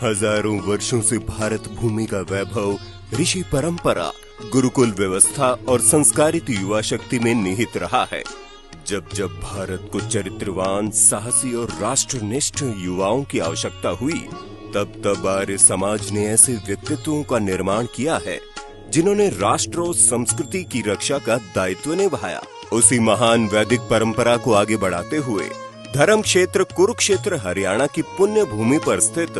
हजारों वर्षों से भारत भूमि का वैभव, ऋषि परंपरा, गुरुकुल व्यवस्था और संस्कारित युवा शक्ति में निहित रहा है। जब जब भारत को चरित्रवान, साहसी और राष्ट्रनिष्ठ युवाओं की आवश्यकता हुई, तब तब आर्य समाज ने ऐसे व्यक्तित्वों का निर्माण किया है जिन्होंने राष्ट्र और संस्कृति की रक्षा का दायित्व निभाया। उसी महान वैदिक परंपरा को आगे बढ़ाते हुए धर्म क्षेत्र कुरुक्षेत्र हरियाणा की पुण्य भूमि पर स्थित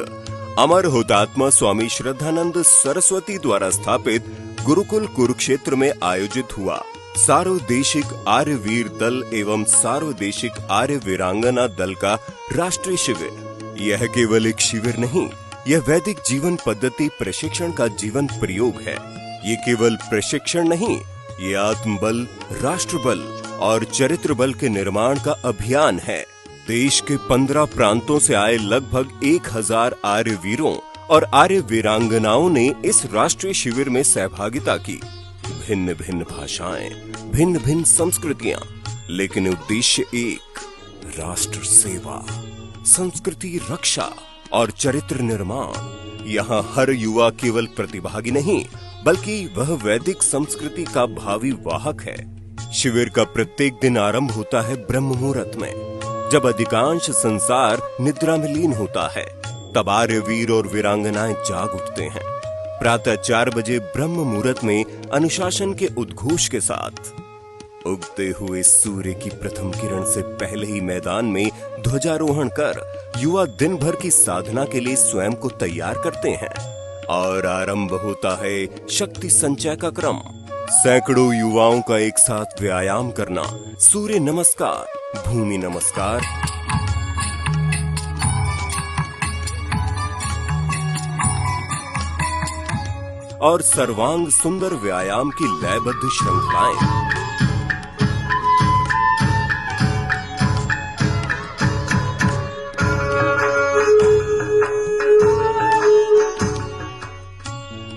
अमर हुतात्मा स्वामी श्रद्धानंद सरस्वती द्वारा स्थापित गुरुकुल कुरुक्षेत्र में आयोजित हुआ सार्वदेशिक आर्य वीर दल एवं सार्वदेशिक आर्य वीरांगना दल का राष्ट्रीय शिविर। यह केवल एक शिविर नहीं, यह वैदिक जीवन पद्धति प्रशिक्षण का जीवन प्रयोग है। ये केवल प्रशिक्षण नहीं, ये आत्मबल, राष्ट्रबल और चरित्र बल के निर्माण का अभियान है। देश के 15 प्रांतों से आए लगभग 1000 आर्य वीरों और आर्य वीरांगनाओं ने इस राष्ट्रीय शिविर में सहभागिता की। भिन्न भिन्न भाषाएं, भिन्न भिन्न संस्कृतियां, लेकिन उद्देश्य एक, राष्ट्र सेवा, संस्कृति रक्षा और चरित्र निर्माण। यहाँ हर युवा केवल प्रतिभागी नहीं, बल्कि वह वैदिक संस्कृति का भावी वाहक है। शिविर का प्रत्येक दिन आरंभ होता है ब्रह्म मुहूर्त में, जब अधिकांश संसार निद्रा में लीन होता है। तब आर्य वीर और वीरांगनाएं जाग उठते हैं। प्रातः 4 बजे ब्रह्म मुहूर्त में अनुशासन के उद्घोष के साथ उगते हुए सूर्य की प्रथम किरण से पहले ही मैदान में ध्वजारोहण कर युवा दिन भर की साधना के लिए स्वयं को तैयार करते हैं और आरंभ होता है शक्ति संचय का क्रम। सैकड़ों युवाओं का एक साथ व्यायाम करना, सूर्य नमस्कार, भूमि नमस्कार, और सर्वांग सुंदर व्यायाम की लयबद्ध श्रृंखलाएं।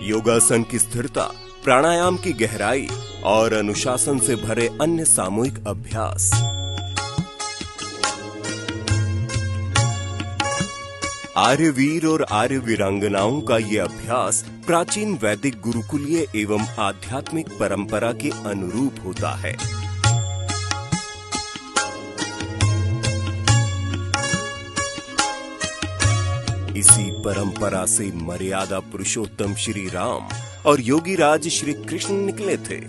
योगासन की स्थिरता, प्राणायाम की गहराई और अनुशासन से भरे अन्य सामूहिक अभ्यास। आर्यवीर और आर्य वीरांगनाओं का ये अभ्यास प्राचीन वैदिक गुरुकुलीय एवं आध्यात्मिक परंपरा के अनुरूप होता है। इसी परंपरा से मर्यादा पुरुषोत्तम श्री राम और योगी राज श्री कृष्ण निकले थे।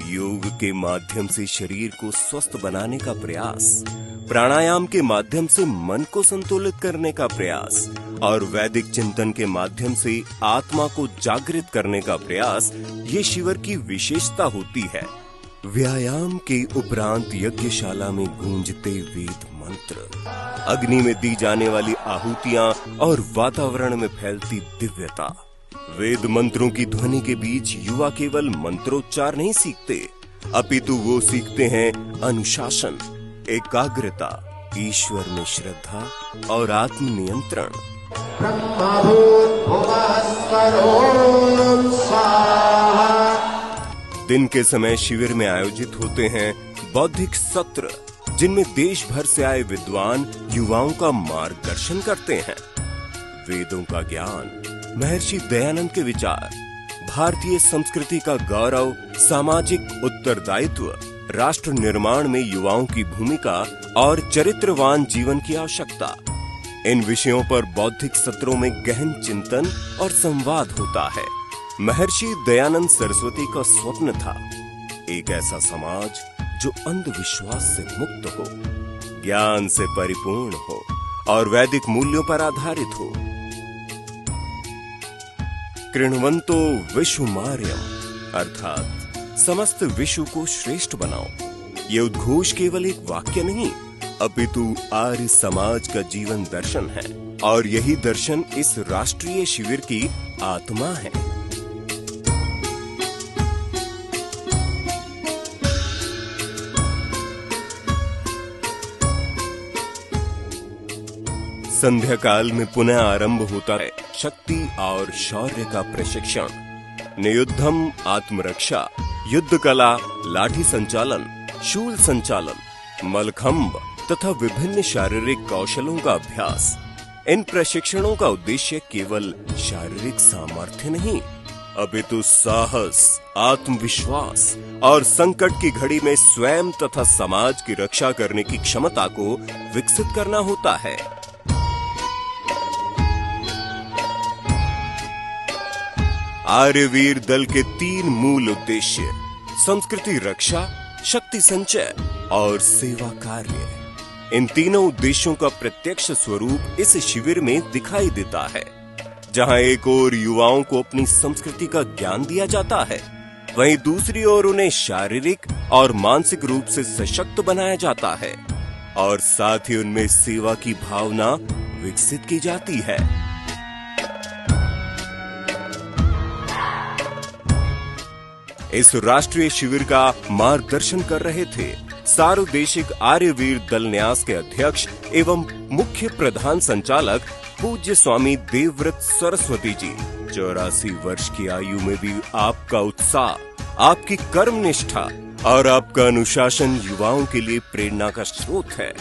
योग के माध्यम से शरीर को स्वस्थ बनाने का प्रयास, प्राणायाम के माध्यम से मन को संतुलित करने का प्रयास और वैदिक चिंतन के माध्यम से आत्मा को जागृत करने का प्रयास, ये शिविर की विशेषता होती है। व्यायाम के उपरांत यज्ञशाला में गूंजते वेद मंत्र, अग्नि में दी जाने वाली आहुतियां और वातावरण में फैलती दिव्यता। वेद मंत्रों की ध्वनि के बीच युवा केवल मंत्रोच्चार नहीं सीखते, अपितु वो सीखते हैं अनुशासन, एकाग्रता, ईश्वर में श्रद्धा और आत्मनियंत्रण। दिन के समय शिविर में आयोजित होते हैं बौद्धिक सत्र, जिनमें देश भर से आए विद्वान युवाओं का मार्गदर्शन करते हैं। वेदों का ज्ञान, महर्षि दयानंद के विचार, भारतीय संस्कृति का गौरव, सामाजिक उत्तरदायित्व, राष्ट्र निर्माण में युवाओं की भूमिका और चरित्रवान जीवन की आवश्यकता, इन विषयों पर बौद्धिक सत्रों में गहन चिंतन और संवाद होता है। महर्षि दयानंद सरस्वती का स्वप्न था एक ऐसा समाज जो अंधविश्वास से मुक्त हो, ज्ञान से परिपूर्ण हो और वैदिक मूल्यों पर आधारित हो। कृण्वन्तो विश्वमार्यम, अर्थात समस्त विश्व को श्रेष्ठ बनाओ। ये उद्घोष केवल एक वाक्य नहीं, अपितु आर्य समाज का जीवन दर्शन है और यही दर्शन इस राष्ट्रीय शिविर की आत्मा है। संध्या काल में पुनः आरंभ होता है शक्ति और शौर्य का प्रशिक्षण। नियुद्धम आत्मरक्षा, युद्ध कला, लाठी संचालन, शूल संचालन, मलखंब तथा विभिन्न शारीरिक कौशलों का अभ्यास। इन प्रशिक्षणों का उद्देश्य केवल शारीरिक सामर्थ्य नहीं, अपितु साहस, आत्मविश्वास और संकट की घड़ी में स्वयं तथा समाज की रक्षा करने की क्षमता को विकसित करना होता है। आर्यवीर दल के 3 मूल उद्देश्य संस्कृति रक्षा, शक्ति संचय और सेवा कार्य। इन तीनों उद्देश्यों का प्रत्यक्ष स्वरूप इस शिविर में दिखाई देता है, जहां एक ओर युवाओं को अपनी संस्कृति का ज्ञान दिया जाता है, वहीं दूसरी ओर उन्हें शारीरिक और मानसिक रूप से सशक्त बनाया जाता है और साथ ही उनमें सेवा की भावना विकसित की जाती है। इस राष्ट्रीय शिविर का मार्गदर्शन कर रहे थे सार्वदेशिक आर्यवीर दल न्यास के अध्यक्ष एवं मुख्य प्रधान संचालक पूज्य स्वामी देवव्रत सरस्वती जी। 84 वर्ष की आयु में भी आपका उत्साह, आपकी कर्मनिष्ठा और आपका अनुशासन युवाओं के लिए प्रेरणा का स्रोत है।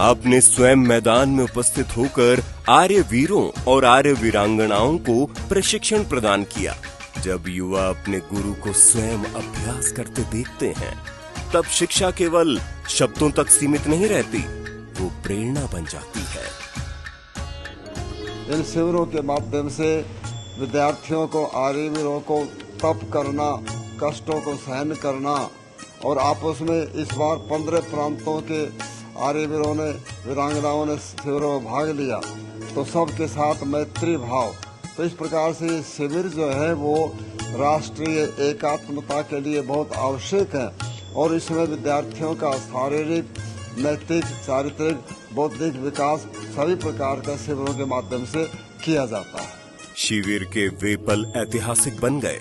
आपने स्वयं मैदान में उपस्थित होकर आर्य वीरों और आर्य वीरांगनाओं को प्रशिक्षण प्रदान किया। जब युवा अपने गुरु को स्वयं अभ्यास करते देखते हैं, तब शिक्षा केवल शब्दों तक सीमित नहीं रहती, वो प्रेरणा बन जाती है। इन शिविरों के माध्यम से विद्यार्थियों को, आर्यवीरों को तप करना, कष्टों को सहन करना और आपस में इस बार 15 प्रांतों के आर्यवीरों ने, वीरांगनाओं ने शिविरों में भाग लिया, तो सबके साथ मैत्री भाव। तो इस प्रकार से शिविर जो है वो राष्ट्रीय एकात्मता के लिए बहुत आवश्यक है और इसमें विद्यार्थियों का शारीरिक, नैतिक, चारित्रिक, बौद्धिक विकास सभी प्रकार का शिविरों के माध्यम से किया जाता है। शिविर के वे पल ऐतिहासिक बन गए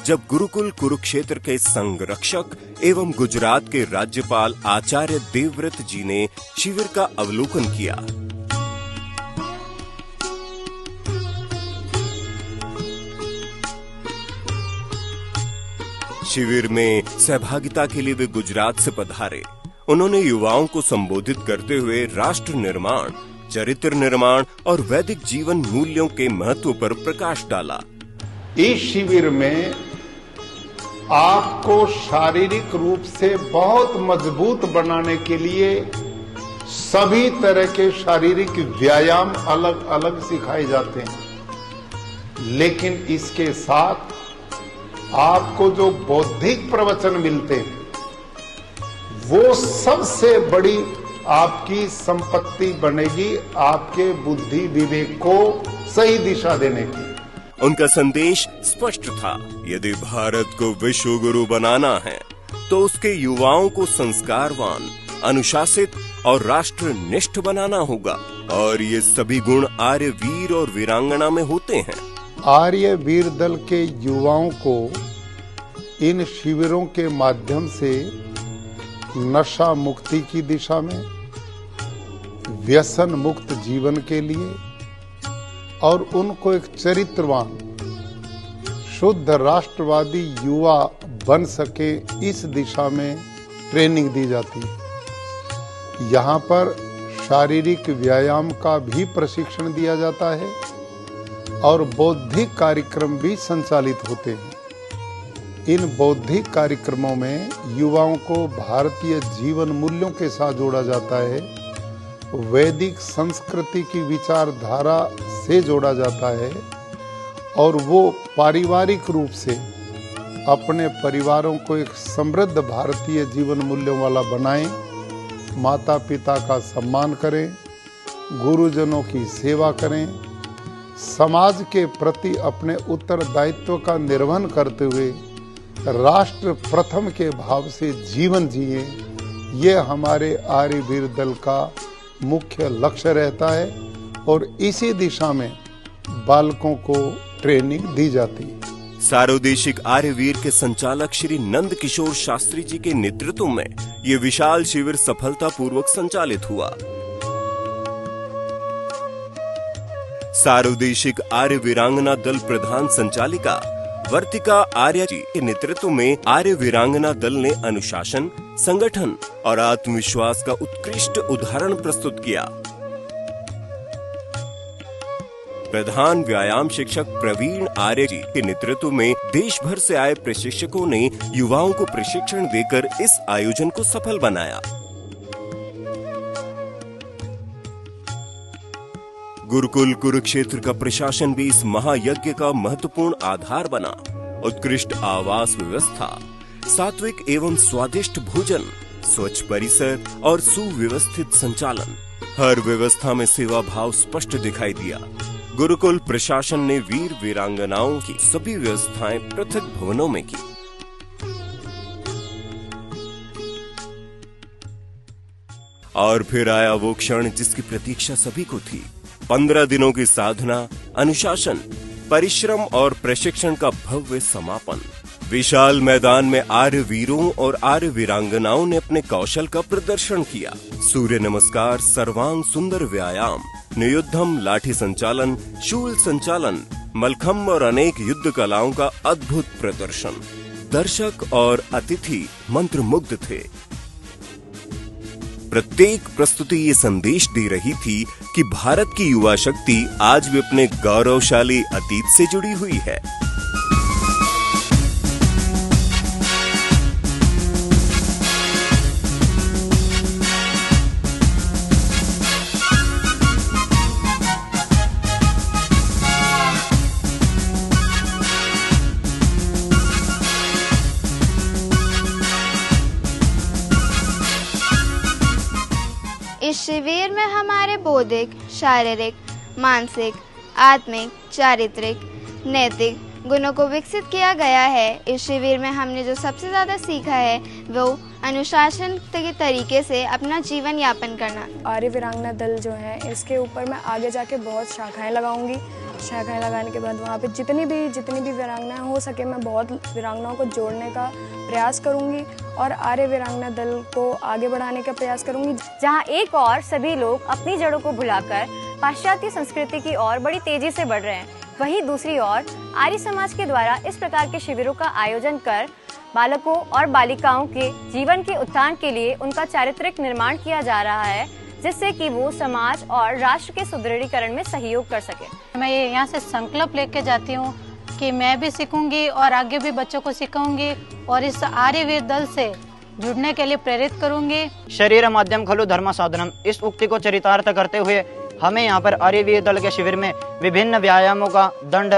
जब गुरुकुल कुरुक्षेत्र के संरक्षक एवं गुजरात के राज्यपाल आचार्य देवव्रत जी ने शिविर का अवलोकन किया। शिविर में सहभागिता के लिए वे गुजरात से पधारे। उन्होंने युवाओं को संबोधित करते हुए राष्ट्र निर्माण, चरित्र निर्माण और वैदिक जीवन मूल्यों के महत्व पर प्रकाश डाला। इस शिविर में आपको शारीरिक रूप से बहुत मजबूत बनाने के लिए सभी तरह के शारीरिक व्यायाम अलग अलग सिखाए जाते हैं, लेकिन इसके साथ आपको जो बौद्धिक प्रवचन मिलते हैं वो सबसे बड़ी आपकी संपत्ति बनेगी, आपके बुद्धि विवेक को सही दिशा देने की। उनका संदेश स्पष्ट था, यदि भारत को विश्व गुरु बनाना है तो उसके युवाओं को संस्कारवान, अनुशासित और राष्ट्रनिष्ठ बनाना होगा और ये सभी गुण आर्य वीर और वीरांगना में होते हैं। आर्य वीर दल के युवाओं को इन शिविरों के माध्यम से नशा मुक्ति की दिशा में, व्यसन मुक्त जीवन के लिए और उनको एक चरित्रवान, शुद्ध राष्ट्रवादी युवा बन सके, इस दिशा में ट्रेनिंग दी जाती है। यहाँ पर शारीरिक व्यायाम का भी प्रशिक्षण दिया जाता है और बौद्धिक कार्यक्रम भी संचालित होते हैं। इन बौद्धिक कार्यक्रमों में युवाओं को भारतीय जीवन मूल्यों के साथ जोड़ा जाता है, वैदिक संस्कृति की विचारधारा से जोड़ा जाता है और वो पारिवारिक रूप से अपने परिवारों को एक समृद्ध भारतीय जीवन मूल्यों वाला बनाएं, माता पिता का सम्मान करें, गुरुजनों की सेवा करें, समाज के प्रति अपने उत्तरदायित्व का निर्वहन करते हुए राष्ट्र प्रथम के भाव से जीवन जिए। ये हमारे आर्यवीर दल का मुख्य लक्ष्य रहता है और इसी दिशा में बालकों को ट्रेनिंग दी जाती है। सार्वदेशिक आर्यवीर के संचालक श्री नंद किशोर शास्त्री जी के नेतृत्व में ये विशाल शिविर सफलतापूर्वक संचालित हुआ। सार्वदेशिक आर्य वीरांगना दल प्रधान संचालिका वर्तिका आर्य जी के नेतृत्व में आर्य वीरांगना दल ने अनुशासन, संगठन और आत्मविश्वास का उत्कृष्ट उदाहरण प्रस्तुत किया। प्रधान व्यायाम शिक्षक प्रवीण आर्य जी के नेतृत्व में देश भर से आए प्रशिक्षकों ने युवाओं को प्रशिक्षण देकर इस आयोजन को सफल बनाया। गुरुकुल कुरुक्षेत्र का प्रशासन भी इस महायज्ञ का महत्वपूर्ण आधार बना। उत्कृष्ट आवास व्यवस्था, सात्विक एवं स्वादिष्ट भोजन, स्वच्छ परिसर और सुव्यवस्थित संचालन, हर व्यवस्था में सेवा भाव स्पष्ट दिखाई दिया। गुरुकुल प्रशासन ने वीर वीरांगनाओं की सभी व्यवस्थाएं पृथक भवनों में की। और फिर आया वो क्षण जिसकी प्रतीक्षा सभी को थी। 15 दिनों की साधना, अनुशासन, परिश्रम और प्रशिक्षण का भव्य समापन। विशाल मैदान में आर्य वीरों और आर्य वीरांगनाओं ने अपने कौशल का प्रदर्शन किया। सूर्य नमस्कार, सर्वांग सुंदर व्यायाम, नियुद्धम लाठी संचालन, शूल संचालन, मलखम्ब और अनेक युद्ध कलाओं का अद्भुत प्रदर्शन। दर्शक और अतिथि मंत्रमुग्ध थे। प्रत्येक प्रस्तुति ये संदेश दे रही थी कि भारत की युवा शक्ति आज भी अपने गौरवशाली अतीत से जुड़ी हुई है। इस शिविर में हमारे बौद्धिक, शारीरिक, मानसिक, आत्मिक, चारित्रिक, नैतिक गुणों को विकसित किया गया है। इस शिविर में हमने जो सबसे ज़्यादा सीखा है वो अनुशासन के तरीके से अपना जीवन यापन करना। आर्य वीरांगना दल जो है इसके ऊपर मैं आगे जाके बहुत शाखाएं लगाऊंगी। शाखाएं लगाने के बाद वहाँ पे जितनी भी वीरांगनाएं हो सके मैं बहुत वीरांगनाओं को जोड़ने का प्रयास करूंगी और आर्य वीरांगना दल को आगे बढ़ाने का प्रयास करूंगी। जहाँ एक और सभी लोग अपनी जड़ों को भुलाकर पाश्चात्य संस्कृति की ओर बड़ी तेजी से बढ़ रहे हैं, वहीं दूसरी ओर आर्य समाज के द्वारा इस प्रकार के शिविरों का आयोजन कर बालकों और बालिकाओं के जीवन के उत्थान के लिए उनका चारित्रिक निर्माण किया जा रहा है, जिससे कि वो समाज और राष्ट्र के सुदृढ़ीकरण में सहयोग कर सके। मैं ये यहाँ से संकल्प लेके जाती हूँ कि मैं भी सीखूंगी और आगे भी बच्चों को सिखाऊंगी और इस आर्यवीर दल से जुड़ने के लिए प्रेरित करूंगी। शरीर माध्यम खलु धर्म साधनम, इस उक्ति को चरितार्थ करते हुए हमें यहाँ पर आर्यवीर दल के शिविर में विभिन्न व्यायामों का दंड,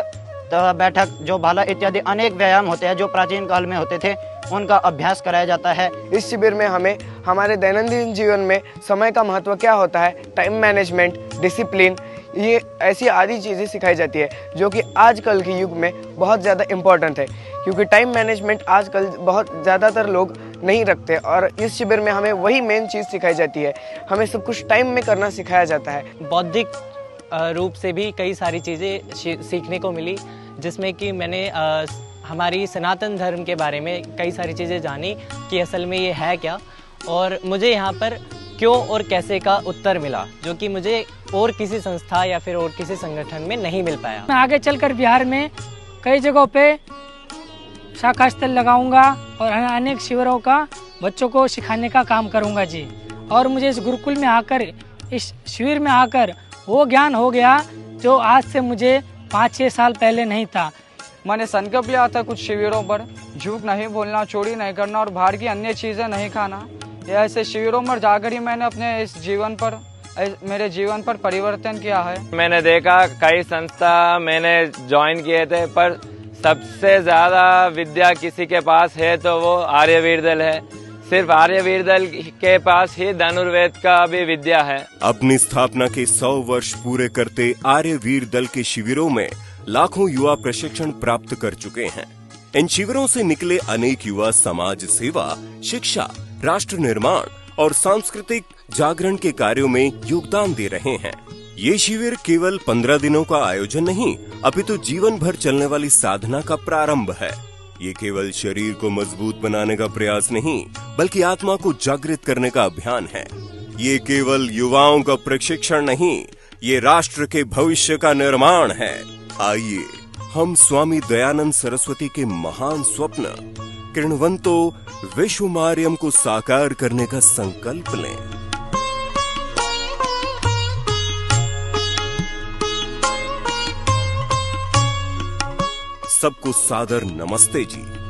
बैठक, जो भाला इत्यादि अनेक व्यायाम होते हैं जो प्राचीन काल में होते थे, उनका अभ्यास कराया जाता है। इस शिविर में हमें हमारे दैनंदिन जीवन में समय का महत्व क्या होता है, टाइम मैनेजमेंट, डिसिप्लिन, ये ऐसी आदि चीज़ें सिखाई जाती है जो कि आजकल के युग में बहुत ज़्यादा इम्पोर्टेंट है, क्योंकि टाइम मैनेजमेंट आजकल बहुत ज़्यादातर लोग नहीं रखते और इस शिविर में हमें वही मेन चीज़ सिखाई जाती है। हमें सब कुछ टाइम में करना सिखाया जाता है। बौद्धिक रूप से भी कई सारी चीज़ें सीखने को मिली, जिसमें कि मैंने हमारी सनातन धर्म के बारे में कई सारी चीज़ें जानी कि असल में ये है क्या, और मुझे यहाँ पर क्यों और कैसे का उत्तर मिला, जो कि मुझे और किसी संस्था या फिर और किसी संगठन में नहीं मिल पाया। मैं आगे चलकर बिहार में कई जगहों पे शाखा स्थल लगाऊंगा और अनेक शिविरों का बच्चों को सिखाने का काम करूंगा जी। और मुझे इस गुरुकुल में आकर, इस शिविर में आकर वो ज्ञान हो गया जो आज से मुझे 5-6 साल पहले नहीं था। मैंने संकल्प लिया था कुछ शिविरों पर झूठ नहीं बोलना, चोरी नहीं करना और बाहर की अन्य चीज़ें नहीं खाना। ये ऐसे शिविरों में जाकर ही मैंने अपने इस जीवन पर, मेरे जीवन पर परिवर्तन किया है। मैंने देखा कई संस्था मैंने ज्वाइन किए थे, पर सबसे ज़्यादा विद्या किसी के पास है तो वो आर्यवीर दल है। सिर्फ आर्यवीर दल के पास ही धनुर्वेद का भी विद्या है। अपनी स्थापना के 100 वर्ष पूरे करते आर्यवीर दल के शिविरों में लाखों युवा प्रशिक्षण प्राप्त कर चुके हैं। इन शिविरों से निकले अनेक युवा समाज सेवा, शिक्षा, राष्ट्र निर्माण और सांस्कृतिक जागरण के कार्यों में योगदान दे रहे हैं। ये शिविर केवल 15 दिनों का आयोजन नहीं, अपितु जीवन भर चलने वाली साधना का प्रारंभ है। ये केवल शरीर को मजबूत बनाने का प्रयास नहीं, बल्कि आत्मा को जागृत करने का अभियान है। ये केवल युवाओं का प्रशिक्षण नहीं, ये राष्ट्र के भविष्य का निर्माण है। आइए हम स्वामी दयानंद सरस्वती के महान स्वप्न किरणवंतो विश्वमार्यम को साकार करने का संकल्प लें। सबको सादर नमस्ते जी।